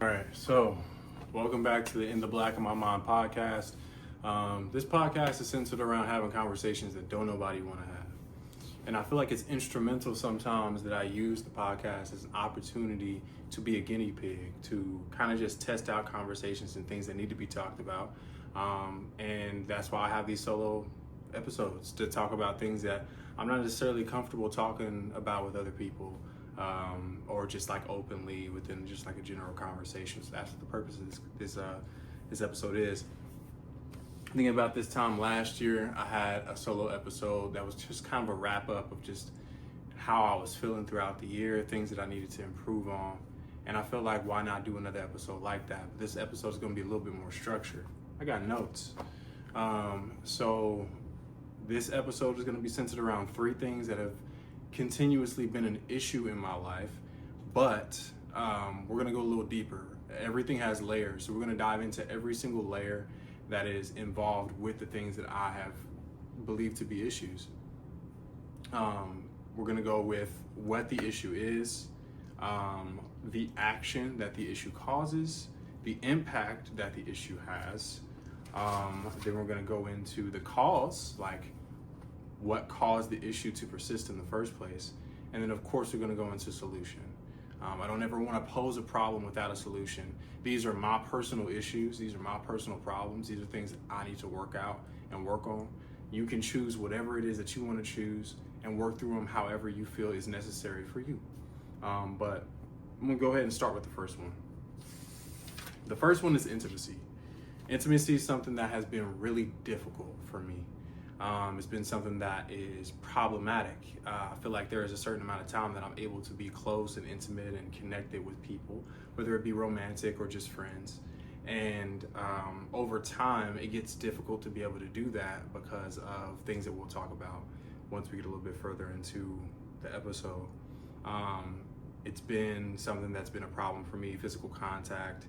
All right, so welcome back to the In the Black of My Mind podcast. This podcast is centered around having conversations that don't nobody want to have. And I feel like it's instrumental sometimes that I use the podcast as an opportunity to be a guinea pig, to kind of just test out conversations and things that need to be talked about. And that's why I have these solo episodes to talk about things that I'm not necessarily comfortable talking about with other people. Or just like openly within just like a general conversation. So that's what the purpose of this episode is. Thinking about this time last year, I had a solo episode that was just kind of a wrap up of just how I was feeling throughout the year, things that I needed to improve on. And I felt like, why not do another episode like that? But this episode is going to be a little bit more structured. I got notes. So this episode is going to be centered around three things that have continuously been an issue in my life, but we're gonna go a little deeper. Everything has layers, so we're gonna dive into every single layer that is involved with the things that I have believed to be issues. We're gonna go with what the issue is, the action that the issue causes, the impact that the issue has. Then we're gonna go into the cause, like what caused the issue to persist in the first place. And then of course we're gonna go into solution. I don't ever wanna pose a problem without a solution. These are my personal issues. These are my personal problems. These are things that I need to work out and work on. You can choose whatever it is that you wanna choose and work through them however you feel is necessary for you. But I'm gonna go ahead and start with the first one. The first one is intimacy. Intimacy is something that has been really difficult for me. It's been something that is problematic. I feel like there is a certain amount of time that I'm able to be close and intimate and connected with people, whether it be romantic or just friends. And over time, it gets difficult to be able to do that because of things that we'll talk about once we get a little bit further into the episode. It's been something that's been a problem for me, physical contact,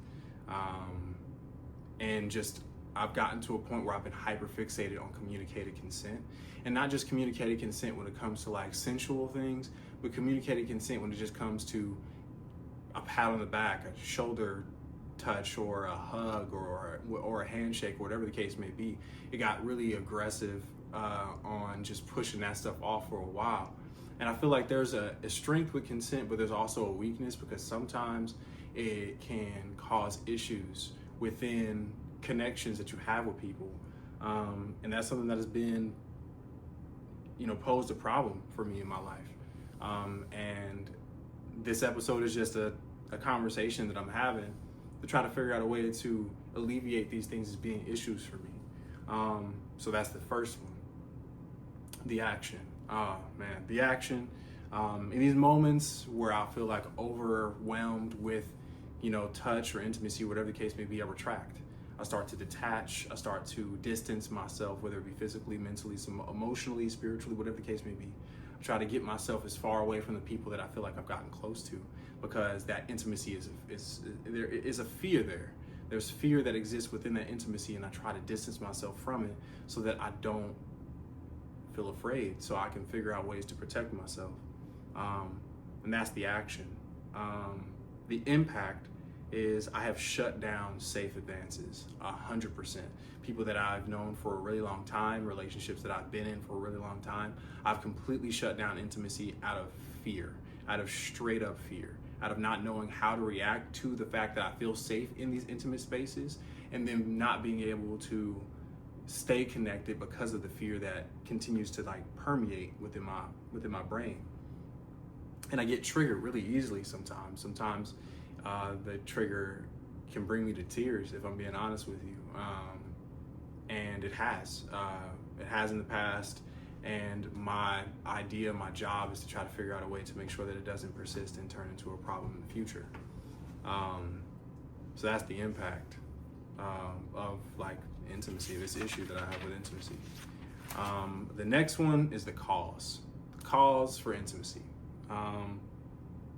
and just I've gotten to a point where I've been hyper fixated on communicated consent, and not just communicated consent when it comes to like sensual things, but communicated consent when it just comes to a pat on the back, a shoulder touch, or a hug, or a handshake, or whatever the case may be. It got really aggressive on just pushing that stuff off for a while. And I feel like there's a strength with consent, but there's also a weakness because sometimes it can cause issues within connections that you have with people, and that's something that has been, posed a problem for me in my life. And this episode is just a conversation that I'm having to try to figure out a way to alleviate these things as being issues for me. So that's the first one. The action. The action. In these moments where I feel like overwhelmed with, touch or intimacy, whatever the case may be, I retract. I start to detach, I start to distance myself, whether it be physically, mentally, emotionally, spiritually, whatever the case may be. I try to get myself as far away from the people that I feel like I've gotten close to, because that intimacy there is a fear there. There's fear that exists within that intimacy, and I try to distance myself from it so that I don't feel afraid, so I can figure out ways to protect myself. And that's the action. The impact is I have shut down safe advances 100%. People that I've known for a really long time, relationships that I've been in for a really long time, I've completely shut down intimacy out of fear, out of straight up fear, out of not knowing how to react to the fact that I feel safe in these intimate spaces, and then not being able to stay connected because of the fear that continues to like permeate within my brain. And I get triggered really easily sometimes. Sometimes the trigger can bring me to tears, if I'm being honest with you. And it has in the past. And my job is to try to figure out a way to make sure that it doesn't persist and turn into a problem in the future. So that's the impact of like intimacy, this issue that I have with intimacy. The next one is the cause for intimacy.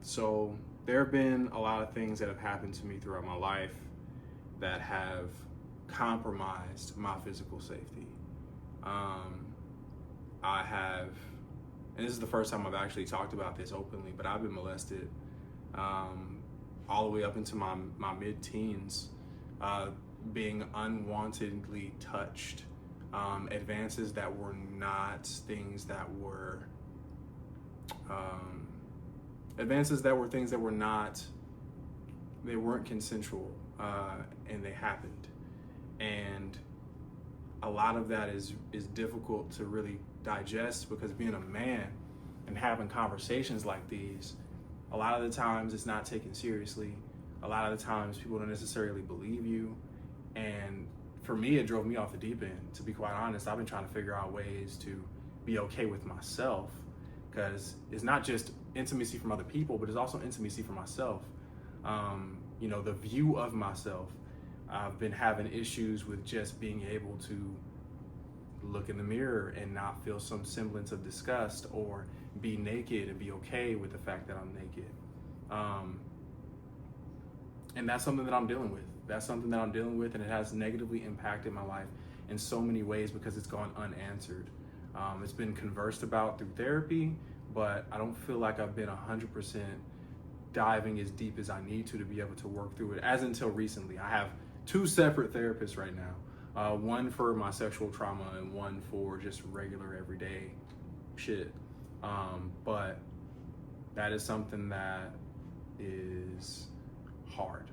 So there have been a lot of things that have happened to me throughout my life that have compromised my physical safety. I have, and this is the first time I've actually talked about this openly, but I've been molested all the way up into my mid-teens, being unwantedly touched, advances that were not things that were things that were not, they weren't consensual, and they happened. And a lot of that is difficult to really digest, because being a man and having conversations like these, a lot of the times it's not taken seriously. A lot of the times people don't necessarily believe you. And for me, it drove me off the deep end. To be quite honest, I've been trying to figure out ways to be okay with myself, because it's not just intimacy from other people, but it's also intimacy for myself. You know, the view of myself. I've been having issues with just being able to look in the mirror and not feel some semblance of disgust, or be naked and be okay with the fact that I'm naked. And that's something that I'm dealing with. And it has negatively impacted my life in so many ways because it's gone unanswered. It's been conversed about through therapy, but I don't feel like I've been 100% diving as deep as I need to be able to work through it. As until recently, I have 2 separate therapists right now. One for my sexual trauma and one for just regular everyday shit. But that is something that is hard.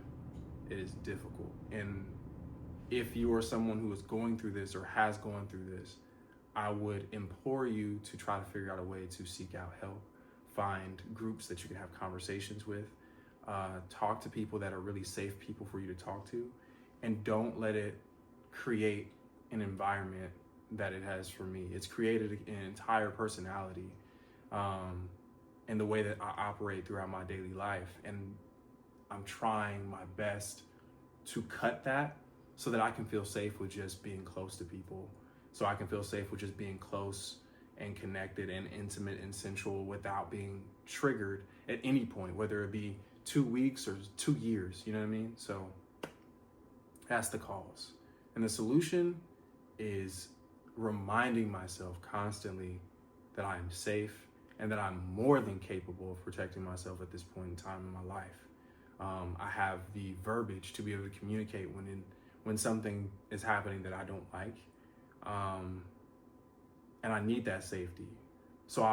It is difficult. And if you are someone who is going through this or has gone through this, I would implore you to try to figure out a way to seek out help. Find groups that you can have conversations with. Talk to people that are really safe people for you to talk to. And don't let it create an environment that it has for me. It's created an entire personality in the way that I operate throughout my daily life. And I'm trying my best to cut that so that I can feel safe with just being close to people. So I can feel safe with just being close and connected and intimate and sensual without being triggered at any point, whether it be 2 weeks or 2 years, you know what I mean? So that's the cause. And the solution is reminding myself constantly that I am safe and that I'm more than capable of protecting myself at this point in time in my life. I have the verbiage to be able to communicate when something is happening that I don't like. And I need that safety. So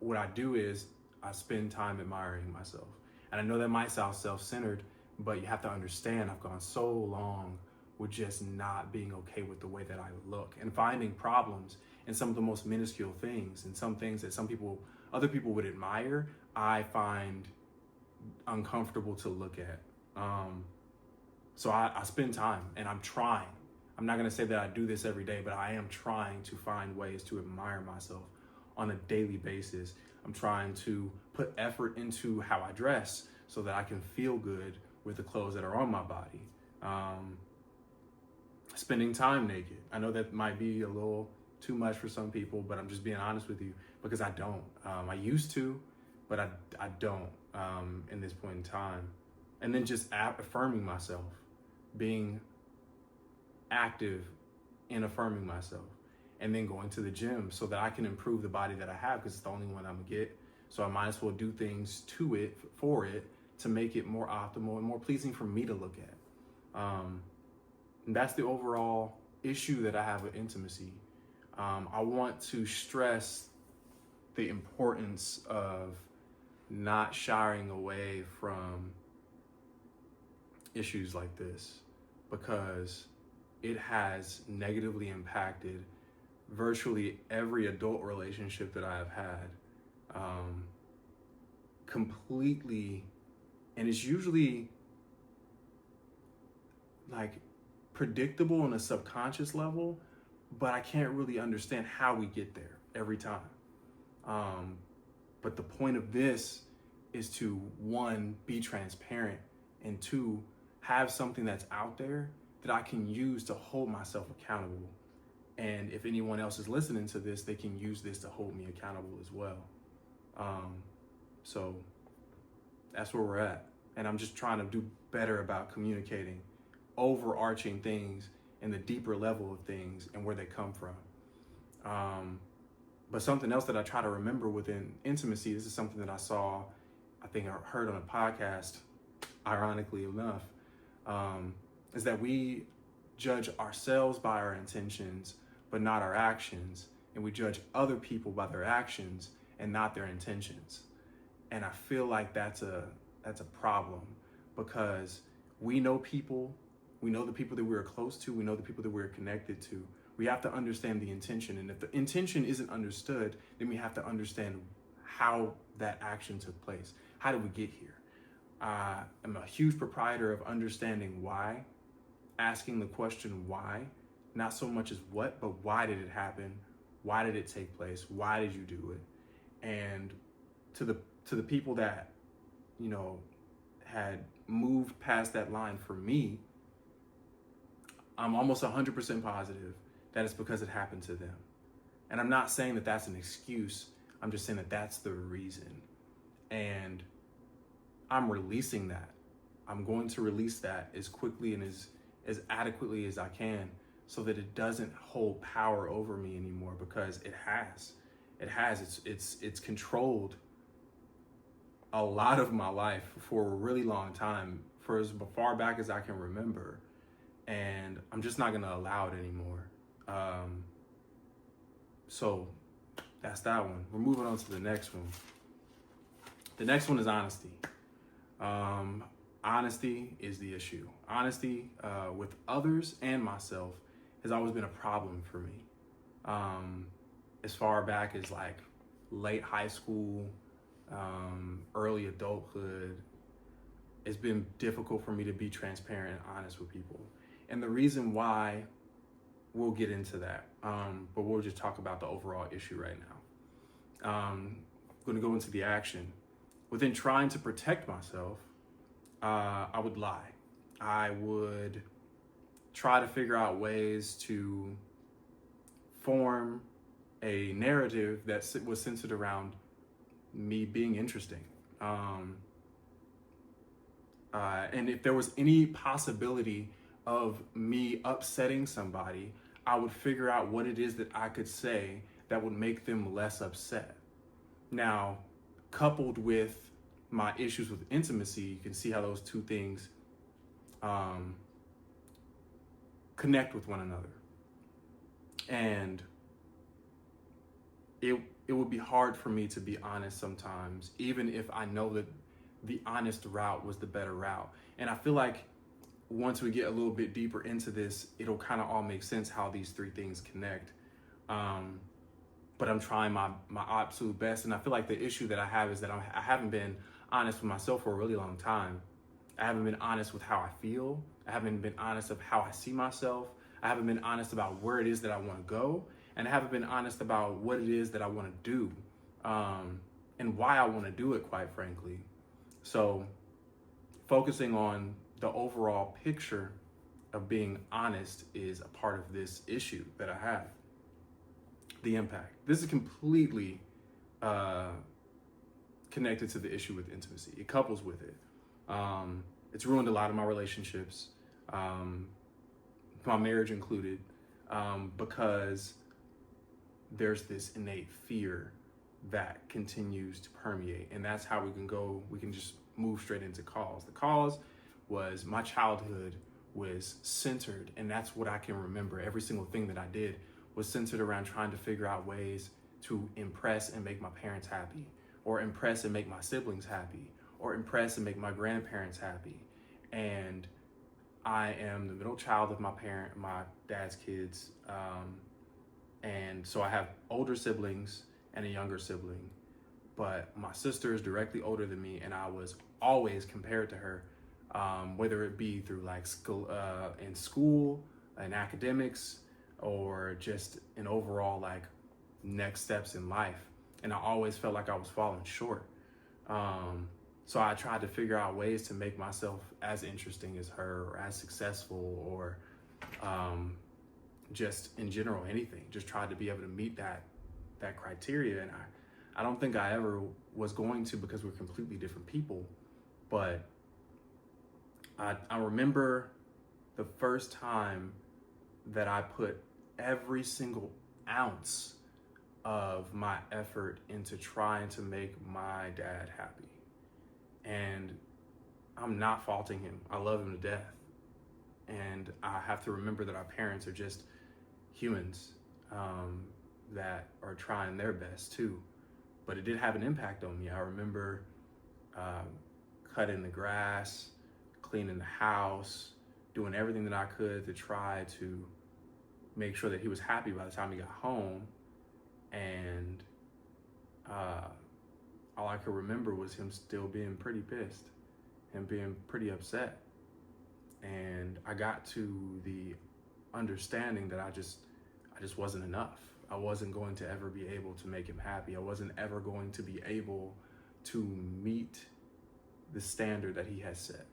what I do is I spend time admiring myself. And I know that might sound self-centered, but you have to understand I've gone so long with just not being okay with the way that I look and finding problems in some of the most minuscule things, and some things that other people would admire, I find uncomfortable to look at. So I spend time, and I'm trying. I'm not gonna say that I do this every day, but I am trying to find ways to admire myself on a daily basis. I'm trying to put effort into how I dress so that I can feel good with the clothes that are on my body. Spending time naked. I know that might be a little too much for some people, but I'm just being honest with you because I don't. I used to, but I don't in this point in time. And then just affirming myself, being active in affirming myself, and then going to the gym so that I can improve the body that I have, because it's the only one I'm gonna get. So I might as well do things for it to make it more optimal and more pleasing for me to look at. And that's the overall issue that I have with intimacy. I want to stress the importance of not shying away from issues like this, because it has negatively impacted virtually every adult relationship that I have had, completely. And it's usually like predictable on a subconscious level, but I can't really understand how we get there every time. But the point of this is to, 1, be transparent, and 2, have something that's out there that I can use to hold myself accountable. And if anyone else is listening to this, they can use this to hold me accountable as well. So that's where we're at. And I'm just trying to do better about communicating overarching things and the deeper level of things and where they come from. But something else that I try to remember within intimacy, this is something that I saw, I think I heard on a podcast ironically enough, is that we judge ourselves by our intentions, but not our actions. And we judge other people by their actions and not their intentions. And I feel like that's a problem, because we know people, we know the people that we're close to, we know the people that we're connected to. We have to understand the intention. And if the intention isn't understood, then we have to understand how that action took place. How did we get here? I'm a huge proprietor of understanding why, asking the question why, not so much as what, but why did it happen? Why did it take place? Why did you do it? And to the people that, you know, had moved past that line for me, I'm almost 100% positive that it's because it happened to them. And I'm not saying that that's an excuse. I'm just saying that that's the reason. And I'm releasing that. I'm going to release that as quickly and as adequately as I can, so that it doesn't hold power over me anymore, because it has. It's controlled a lot of my life for a really long time, for as far back as I can remember. And I'm just not gonna allow it anymore. So that's that one. We're moving on to the next one. The next one is honesty. Honesty is the issue. Honesty with others and myself has always been a problem for me. As far back as like late high school, early adulthood, it's been difficult for me to be transparent and honest with people. And the reason why, we'll get into that, but we'll just talk about the overall issue right now. I'm going to go into the action. Within trying to protect myself, I would lie. I would try to figure out ways to form a narrative that was centered around me being interesting. And if there was any possibility of me upsetting somebody, I would figure out what it is that I could say that would make them less upset. Now, coupled with my issues with intimacy, you can see how those two things connect with one another. And it would be hard for me to be honest sometimes, even if I know that the honest route was the better route. And I feel like once we get a little bit deeper into this, it'll kind of all make sense how these three things connect. But I'm trying my absolute best. And I feel like the issue that I have is that I haven't been honest with myself for a really long time. I haven't been honest with how I feel. I haven't been honest of how I see myself. I haven't been honest about where it is that I want to go. And I haven't been honest about what it is that I want to do, and why I want to do it, quite frankly. So focusing on the overall picture of being honest is a part of this issue that I have. The impact. This is completely connected to the issue with intimacy. It couples with it. It's ruined a lot of my relationships, my marriage included, because there's this innate fear that continues to permeate. And that's how we can just move straight into cause. The cause was my childhood was centered, and that's what I can remember. Every single thing that I did was centered around trying to figure out ways to impress and make my parents happy, or impress and make my siblings happy, or impress and make my grandparents happy. And I am the middle child of my dad's kids. And so I have older siblings and a younger sibling, but my sister is directly older than me, and I was always compared to her, whether it be through like school, in school, in academics, or just in overall like next steps in life. And I always felt like I was falling short. So I tried to figure out ways to make myself as interesting as her, or as successful, or just in general, anything. Just tried to be able to meet that criteria. And I don't think I ever was going to, because we're completely different people. But I remember the first time that I put every single ounce of my effort into trying to make my dad happy. And I'm not faulting him. I love him to death. And I have to remember that our parents are just humans that are trying their best too. But it did have an impact on me. I remember cutting the grass, cleaning the house, doing everything that I could to try to make sure that he was happy by the time he got home. And all I could remember was him still being pretty pissed and being pretty upset. And I got to the understanding that I just wasn't enough. I wasn't going to ever be able to make him happy. I wasn't ever going to be able to meet the standard that he has set,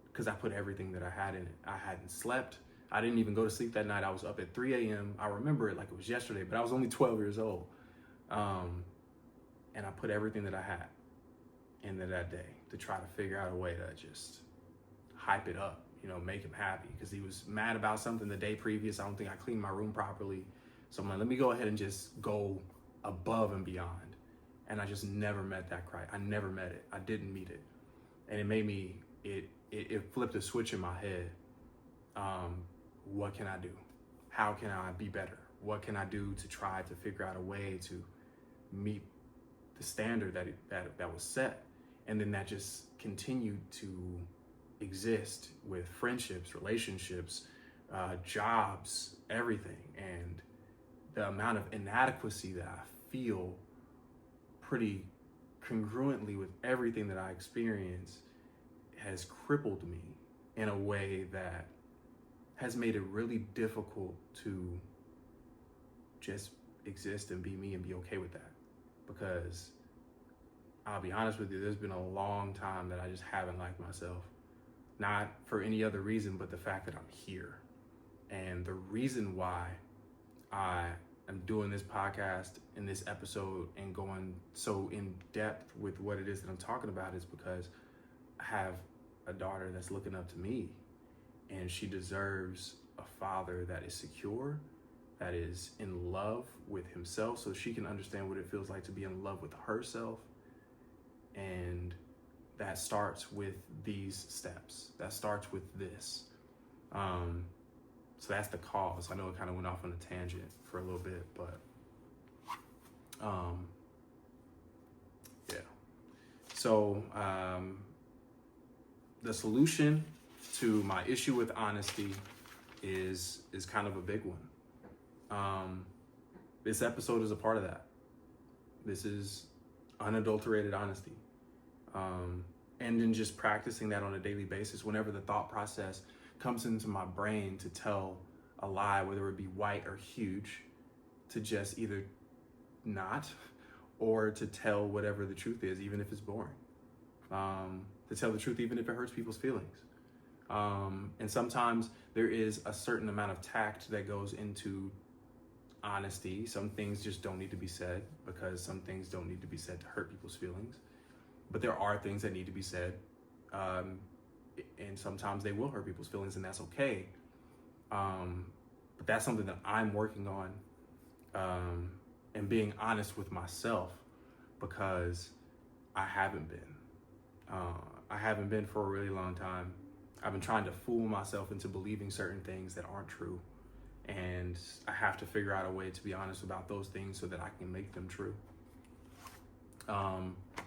because I put everything that I had in it. I hadn't slept. I didn't even go to sleep that night. I was up at 3 a.m. I remember it like it was yesterday, but I was only 12 years old. And I put everything that I had into that day to try to figure out a way to just hype it up, make him happy, because he was mad about something the day previous. I don't think I cleaned my room properly. So I'm like, let me go ahead and just go above and beyond. And I just never met that cry. I never met it. I didn't meet it. And it made me, it flipped a switch in my head. What can I do? How can I be better? What can I do to try to figure out a way to meet the standard that was set? And then that just continued to exist with friendships, relationships, jobs, everything. And the amount of inadequacy that I feel pretty congruently with everything that I experience has crippled me in a way that has made it really difficult to just exist and be me and be okay with that. Because I'll be honest with you, there's been a long time that I just haven't liked myself. Not for any other reason, but the fact that I'm here. And the reason why I am doing this podcast in this episode and going so in depth with what it is that I'm talking about is because I have a daughter that's looking up to me, and she deserves a father that is secure, that is in love with himself, so she can understand what it feels like to be in love with herself. And that starts with these steps. That starts with this. So that's the cause. I know it kind of went off on a tangent for a little bit, but yeah. So the solution to my issue with honesty is kind of a big one. This episode is a part of that. This is unadulterated honesty. And then just practicing that on a daily basis whenever the thought process comes into my brain to tell a lie, whether it be white or huge, to just either not, or to tell whatever the truth is, even if it's boring. To tell the truth even if it hurts people's feelings. And sometimes there is a certain amount of tact that goes into honesty. Some things just don't need to be said because some things don't need to be said to hurt people's feelings. But there are things that need to be said, and sometimes they will hurt people's feelings, and that's okay. But that's something that I'm working on, and being honest with myself, because I haven't been. I haven't been for a really long time. I've been trying to fool myself into believing certain things that aren't true, and I have to figure out a way to be honest about those things so that I can make them true.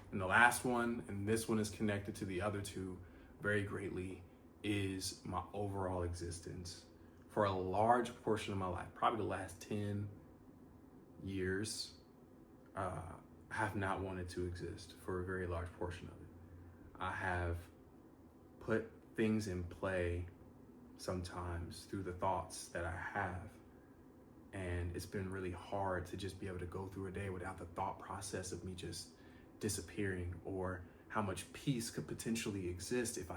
And the last one, and this one is connected to the other two very greatly, is my overall existence. For a large portion of my life, probably the last 10 years, I have not wanted to exist for a very large portion of it. I have put things in play sometimes through the thoughts that I have. And it's been really hard to just be able to go through a day without the thought process of me just disappearing, or how much peace could potentially exist if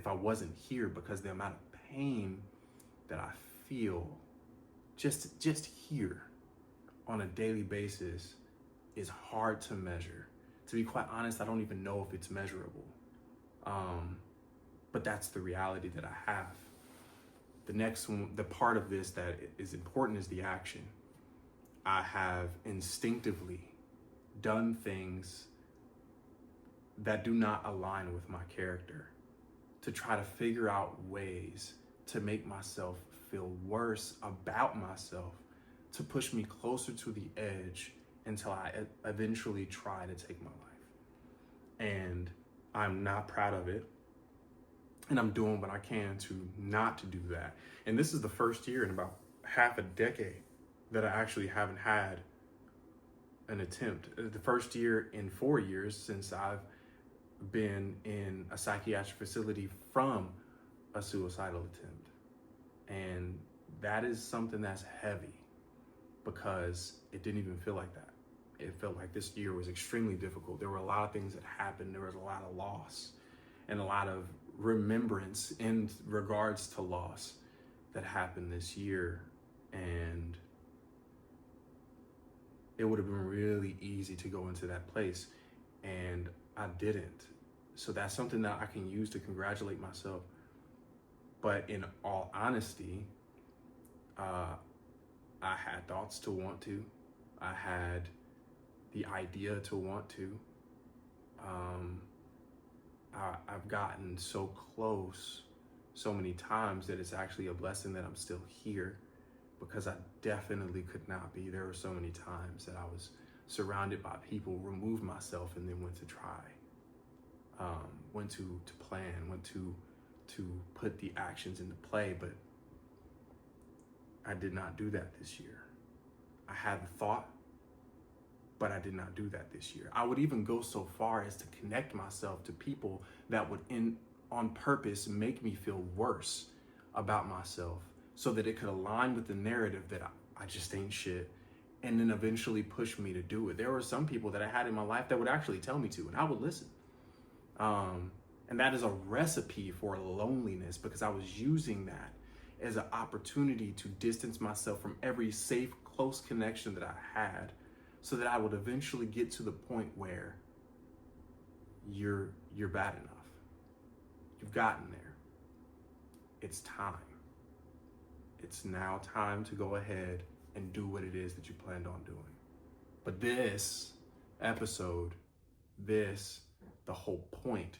I wasn't here, because the amount of pain that I feel just here on a daily basis is hard to measure. To be quite honest, I don't even know if it's measurable. But that's the reality that I have. The next one, the part of this that is important, is the action. I have instinctively done things that do not align with my character, to try to figure out ways to make myself feel worse about myself, to push me closer to the edge until I eventually try to take my life. And I'm not proud of it. And I'm doing what I can to not to do that. And this is the first year in about half a decade that I actually haven't had an attempt. The first year in 4 years since I've been in a psychiatric facility from a suicidal attempt. And that is something that's heavy, because it didn't even feel like that. It felt like this year was extremely difficult. There were a lot of things that happened. There was a lot of loss and a lot of remembrance in regards to loss that happened this year. And it would have been really easy to go into that place, and I didn't. So that's something that I can use to congratulate myself. But in all honesty, I had thoughts to want to. I had the idea to want to. I've gotten so close so many times that it's actually a blessing that I'm still here, because I definitely could not be. There were so many times that I was surrounded by people, removed myself, and then went to try, went to plan, went to put the actions into play. But I did not do that this year. I had the thought, but I did not do that this year. I would even go so far as to connect myself to people that would on purpose make me feel worse about myself, so that it could align with the narrative that I just ain't shit, and then eventually push me to do it. There were some people that I had in my life that would actually tell me to, and I would listen. And that is a recipe for loneliness, because I was using that as an opportunity to distance myself from every safe, close connection that I had, so that I would eventually get to the point where you're bad enough. You've gotten there. It's time. It's now time to go ahead and do what it is that you planned on doing. But this episode, the whole point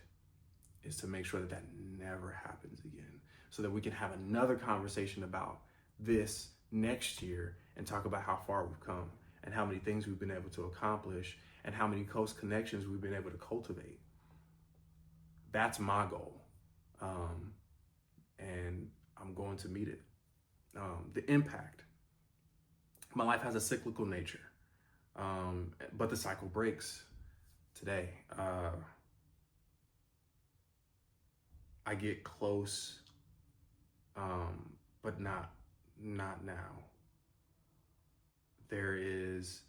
is to make sure that that never happens again, so that we can have another conversation about this next year and talk about how far we've come and how many things we've been able to accomplish and how many close connections we've been able to cultivate. That's my goal. And I'm going to meet it. The impact. My life has a cyclical nature, but the cycle breaks today. I get close, but not now. There is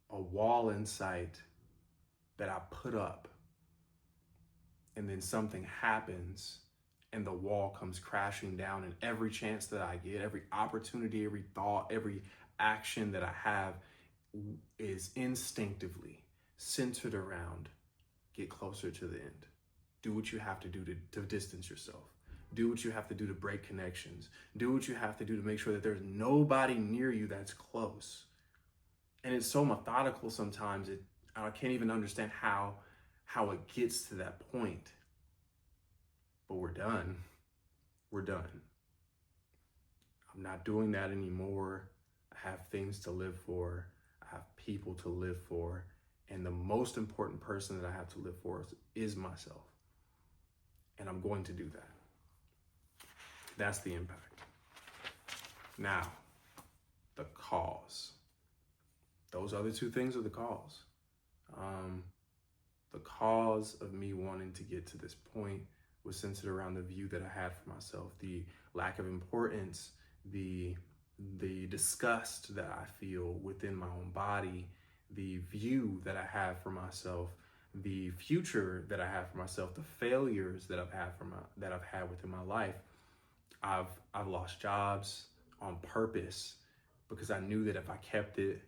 a wall in sight that I put up, and then something happens and the wall comes crashing down, and every chance that I get, every opportunity, every thought, every action that I have is instinctively centered around get closer to the end. Do what you have to do to distance yourself. Do what you have to do to break connections. Do what you have to do to make sure that there's nobody near you that's close. And it's so methodical sometimes, I can't even understand how it gets to that point. But we're done. We're done. I'm not doing that anymore. I have things to live for. I have people to live for. And the most important person that I have to live for is myself. And I'm going to do that. That's the impact. Now, the cause. Those other two things are the cause. The cause of me wanting to get to this point was centered around the view that I had for myself, the lack of importance, the disgust that I feel within my own body, the view that I have for myself, the future that I have for myself, the failures that I've had within my life. I've lost jobs on purpose because I knew that if I kept it,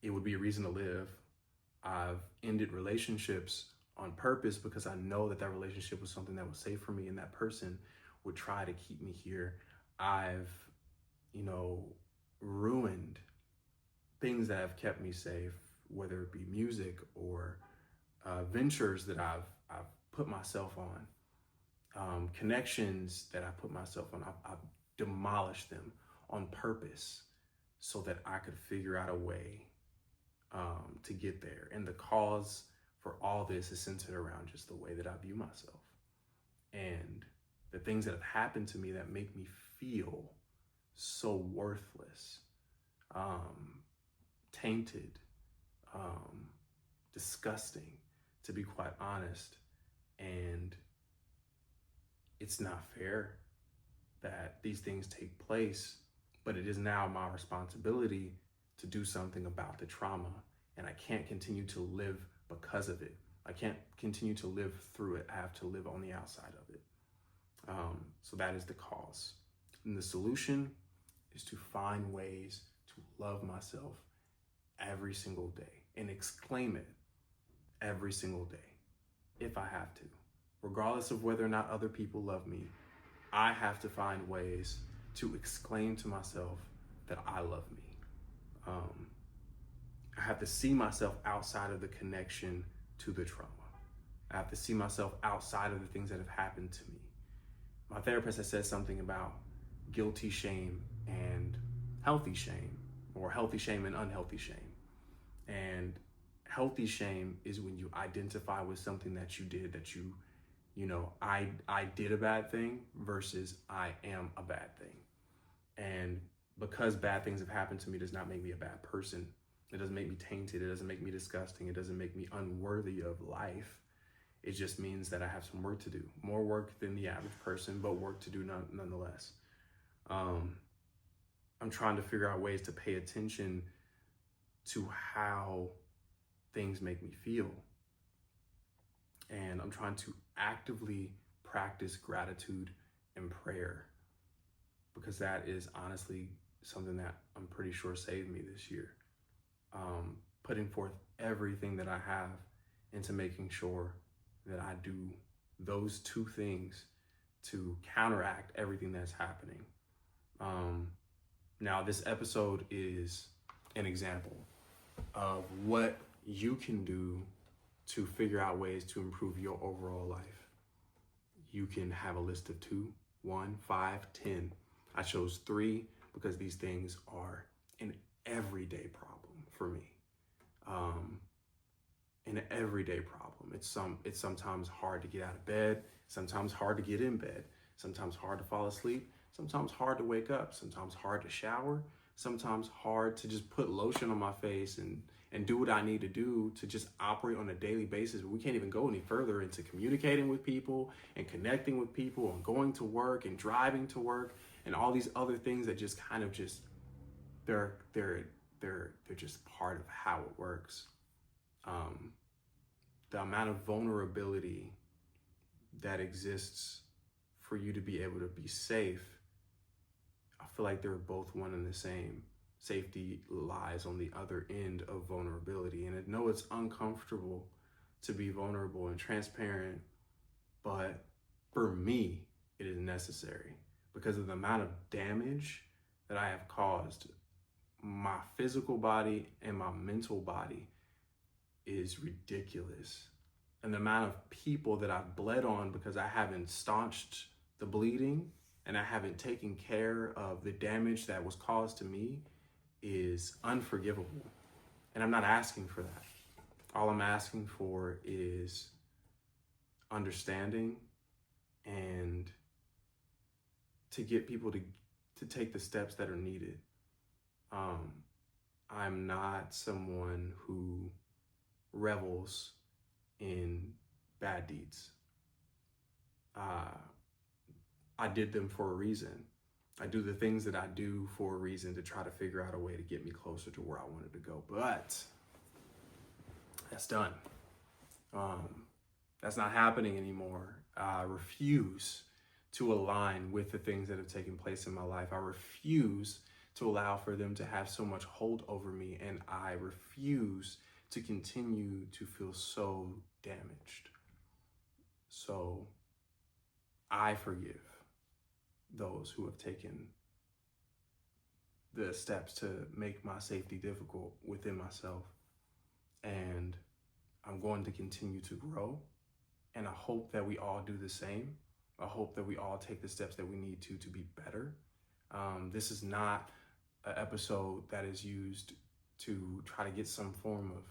it would be a reason to live. I've ended relationships on purpose because I know that relationship was something that was safe for me and that person would try to keep me here. I've, ruined things that have kept me safe, whether it be music or ventures that I've put myself on, connections that I put myself on. I've demolished them on purpose so that I could figure out a way to get there. And the cause for all this is centered around just the way that I view myself and the things that have happened to me that make me feel so worthless, tainted, disgusting, to be quite honest. And it's not fair that these things take place, but it is now my responsibility to do something about the trauma. And I can't continue to live because of it. I can't continue to live through it. I have to live on the outside of it. So that is the cause. And the solution is to find ways to love myself every single day and exclaim it every single day if I have to. Regardless of whether or not other people love me, I have to find ways to exclaim to myself that I love me. I have to see myself outside of the connection to the trauma. I have to see myself outside of the things that have happened to me. My therapist has said something about guilty shame and healthy shame, or healthy shame and unhealthy shame. And healthy shame is when you identify with something that you did, that I did a bad thing versus I am a bad thing. And because bad things have happened to me does not make me a bad person. It doesn't make me tainted. It doesn't make me disgusting. It doesn't make me unworthy of life. It just means that I have some work to do, more work than the average person, but work to do nonetheless. I'm trying to figure out ways to pay attention to how things make me feel. And I'm trying to actively practice gratitude and prayer, because that is honestly something that I'm pretty sure saved me this year. Putting forth everything that I have into making sure that I do those two things to counteract everything that's happening. Now, this episode is an example of what you can do to figure out ways to improve your overall life. You can have a list of 2, 1, 5, 10. I chose 3 because these things are an everyday problem for me. An everyday problem. It's sometimes hard to get out of bed, sometimes hard to get in bed, sometimes hard to fall asleep, sometimes hard to wake up, sometimes hard to shower, sometimes hard to just put lotion on my face and do what I need to do to just operate on a daily basis. But we can't even go any further into communicating with people and connecting with people and going to work and driving to work and all these other things that just kind of just, they're just part of how it works. The amount of vulnerability that exists for you to be able to be safe, I feel like they're both one and the same. Safety lies on the other end of vulnerability. And I know it's uncomfortable to be vulnerable and transparent, but for me, it is necessary because of the amount of damage that I have caused. My physical body and my mental body is ridiculous. And the amount of people that I've bled on because I haven't staunched the bleeding and I haven't taken care of the damage that was caused to me is unforgivable. And I'm not asking for that. All I'm asking for is understanding and to get people to take the steps that are needed. I'm not someone who revels in bad deeds. I did them for a reason. I do the things that I do for a reason to try to figure out a way to get me closer to where I wanted to go. But that's done. That's not happening anymore. I refuse to align with the things that have taken place in my life. I refuse to allow for them to have so much hold over me, and I refuse to continue to feel so damaged. So I forgive those who have taken the steps to make my safety difficult within myself. and I'm going to continue to grow. And I hope that we all do the same. I hope that we all take the steps that we need to be better. This is not an episode that is used to try to get some form of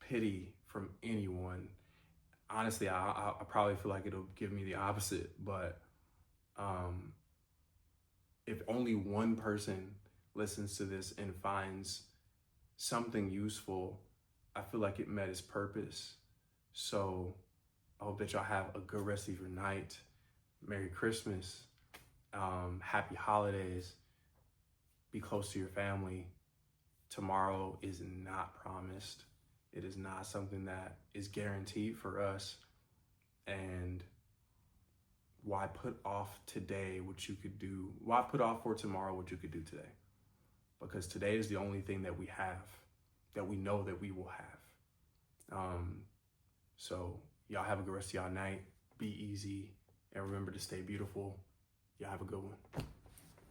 pity from anyone. Honestly, I probably feel like it'll give me the opposite, but if only one person listens to this and finds something useful, I feel like it met its purpose. So I hope that y'all have a good rest of your night. Merry Christmas. Happy holidays. Be close to your family. Tomorrow is not promised. It is not something that is guaranteed for us. And why put off today what you could do? Why put off for tomorrow what you could do today? Because today is the only thing that we have, that we know that we will have. So y'all have a good rest of y'all night. Be easy and remember to stay beautiful. Y'all have a good one.